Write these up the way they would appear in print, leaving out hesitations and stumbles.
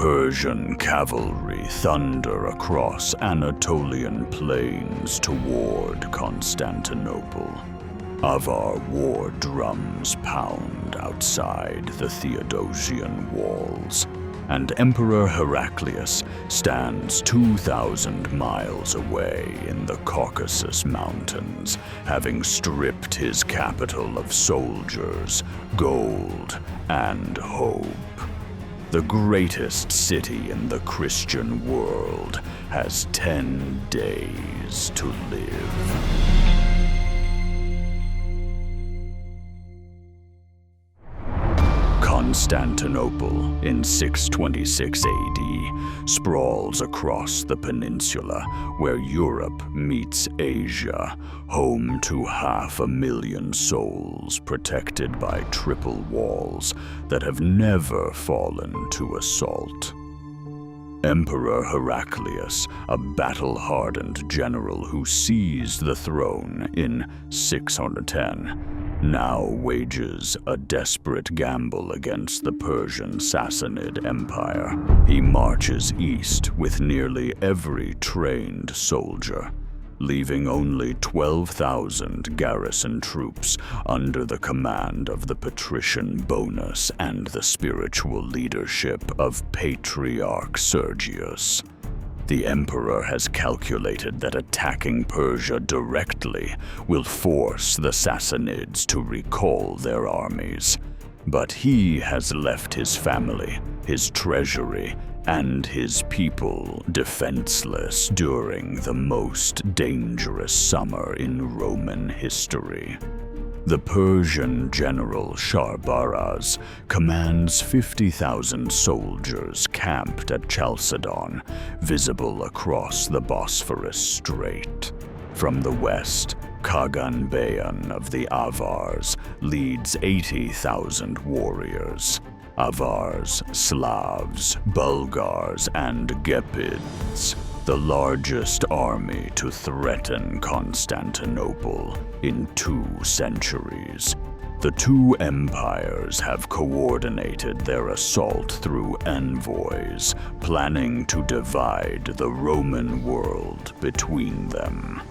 Persian cavalry thunder across Anatolian plains toward Constantinople. Avar war drums pound outside the Theodosian walls, and Emperor Heraclius stands 2,000 miles away in the Caucasus Mountains, having stripped his capital of soldiers, gold, and hope. The greatest city in the Christian world has 10 days to live. Constantinople, in 626 AD, sprawls across the peninsula where Europe meets Asia, home to 500,000 souls protected by triple walls that have never fallen to assault. Emperor Heraclius, a battle-hardened general who seized the throne in 610, now wages a desperate gamble against the Persian Sassanid Empire. He marches east with nearly every trained soldier, leaving only 12,000 garrison troops under the command of the patrician bonus and the spiritual leadership of Patriarch Sergius. The emperor has calculated that attacking Persia directly will force the Sassanids to recall their armies. But he has left his family, his treasury, and his people defenseless during the most dangerous summer in Roman history. The Persian general Sharbaraz commands 50,000 soldiers camped at Chalcedon, visible across the Bosphorus Strait. From the west, Kagan Bayan of the Avars leads 80,000 warriors. Avars, Slavs, Bulgars, and Gepids, the largest army to threaten Constantinople in 2 centuries. The two empires have coordinated their assault through envoys, planning to divide the Roman world between them.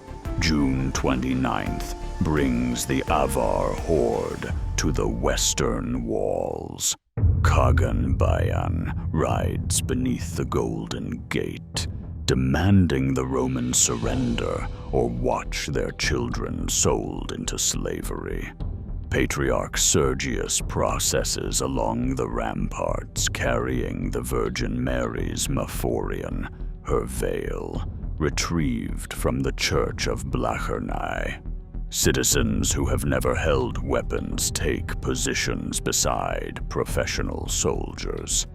June 29th brings the Avar horde to the western walls. Kagan Bayan rides beneath the Golden Gate, demanding the Roman surrender or watch their children sold into slavery. Patriarch Sergius processes along the ramparts carrying the Virgin Mary's Maphorion, her veil, retrieved from the Church of Blachernai. Citizens who have never held weapons take positions beside professional soldiers.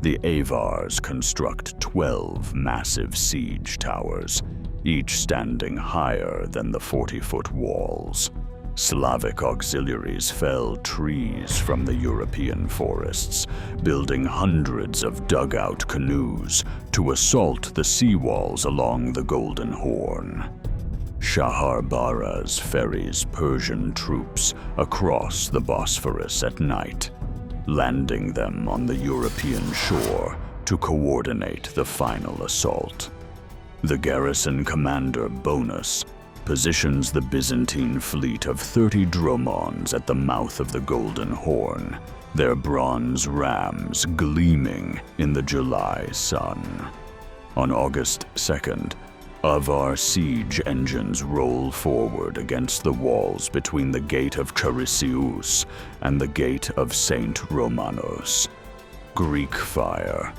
The Avars construct 12 massive siege towers, each standing higher than the 40-foot walls. Slavic auxiliaries fell trees from the European forests, building hundreds of dugout canoes to assault the seawalls along the Golden Horn. Shaharbaraz ferries Persian troops across the Bosphorus at night, landing them on the European shore to coordinate the final assault. The garrison commander Bonus positions the Byzantine fleet of 30 dromons at the mouth of the Golden Horn, their bronze rams gleaming in the July sun. On August 2nd, Avar siege engines roll forward against the walls between the Gate of Charisius and the Gate of Saint Romanos. Greek fire,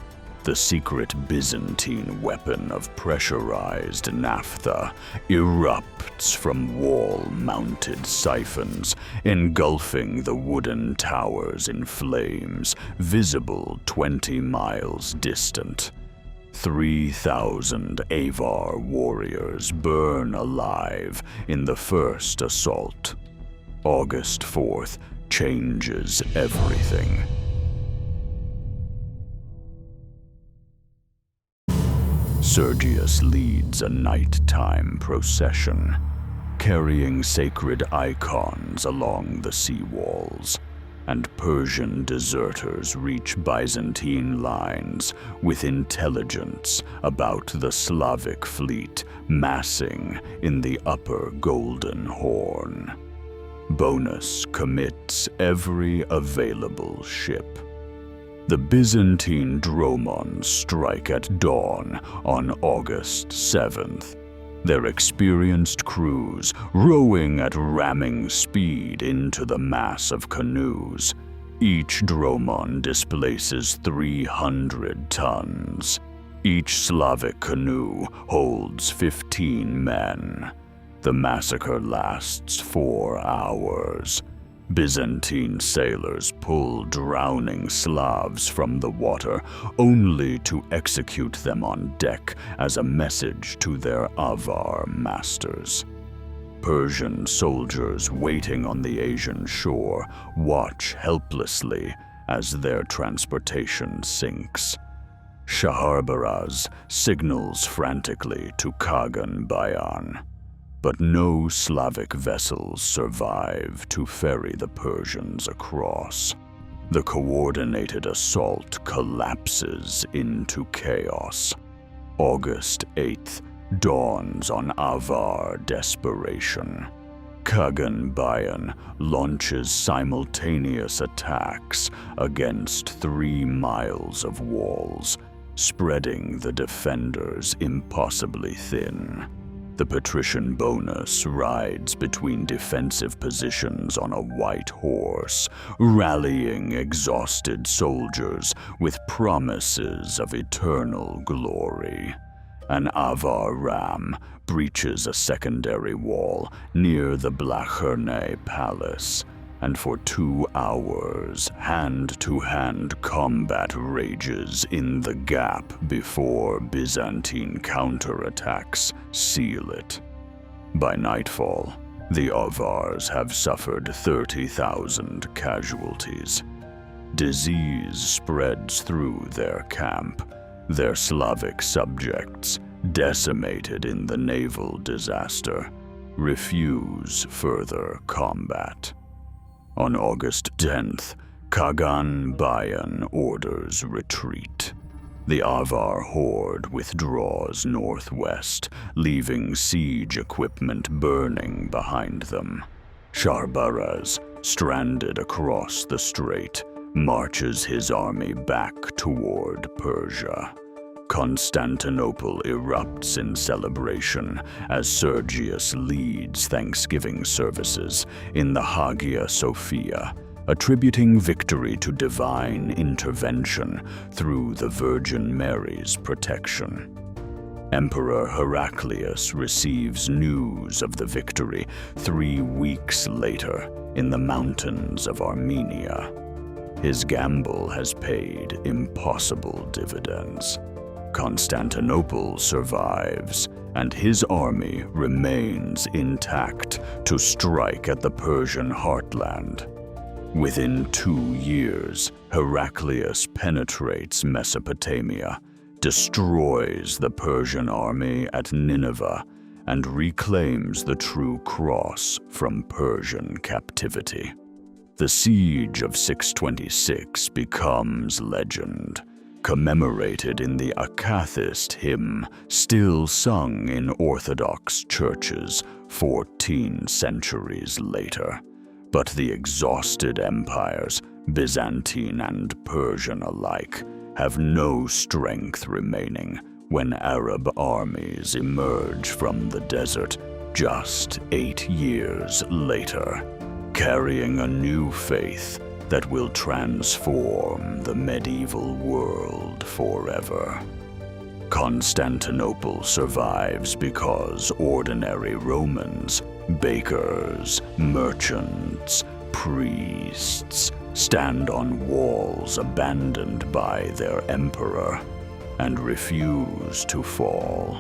the secret Byzantine weapon of pressurized naphtha, erupts from wall-mounted siphons, engulfing the wooden towers in flames, visible 20 miles distant. 3,000 Avar warriors burn alive in the first assault. August 4th changes everything. Sergius leads a nighttime procession, carrying sacred icons along the sea walls. and Persian deserters reach Byzantine lines with intelligence about the Slavic fleet massing in the upper Golden Horn. Bonus commits every available ship. The Byzantine dromons strike at dawn on August 7th. Their experienced crews rowing at ramming speed into the mass of canoes. Each dromon displaces 300 tons. Each Slavic canoe holds 15 men. The massacre lasts 4 hours. Byzantine sailors pull drowning Slavs from the water, only to execute them on deck as a message to their Avar masters. Persian soldiers waiting on the Asian shore watch helplessly as their transportation sinks. Shaharbaraz signals frantically to Kagan Bayan. But no Slavic vessels survive to ferry the Persians across. The coordinated assault collapses into chaos. August 8th dawns on Avar desperation. Kagan Bayan launches simultaneous attacks against 3 miles of walls, spreading the defenders impossibly thin. The patrician Bonus rides between defensive positions on a white horse, rallying exhausted soldiers with promises of eternal glory. An Avar ram breaches a secondary wall near the Blacherne Palace, and for 2 hours, hand-to-hand combat rages in the gap before Byzantine counterattacks seal it. By nightfall, the Avars have suffered 30,000 casualties. Disease spreads through their camp, their Slavic subjects, decimated in the naval disaster, refuse further combat. On August 10th, Kagan Bayan orders retreat. The Avar horde withdraws northwest, leaving siege equipment burning behind them. Shaharbaraz, stranded across the strait, marches his army back toward Persia. Constantinople erupts in celebration as Sergius leads Thanksgiving services in the Hagia Sophia, attributing victory to divine intervention through the Virgin Mary's protection. Emperor Heraclius receives news of the victory 3 weeks later in the mountains of Armenia. His gamble has paid impossible dividends. Constantinople survives, and his army remains intact to strike at the Persian heartland. Within 2 years, Heraclius penetrates Mesopotamia, destroys the Persian army at Nineveh, and reclaims the true cross from Persian captivity. The siege of 626 becomes legend, commemorated in the Akathist hymn still sung in Orthodox churches 14 centuries later. But the exhausted empires, Byzantine and Persian alike, have no strength remaining when Arab armies emerge from the desert just 8 years later, carrying a new faith that will transform the medieval world forever. Constantinople survives because ordinary Romans, bakers, merchants, priests, stand on walls abandoned by their emperor and refuse to fall.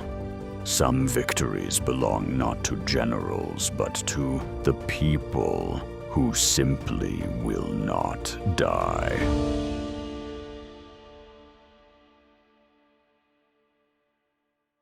Some victories belong not to generals, but to the people who simply will not die.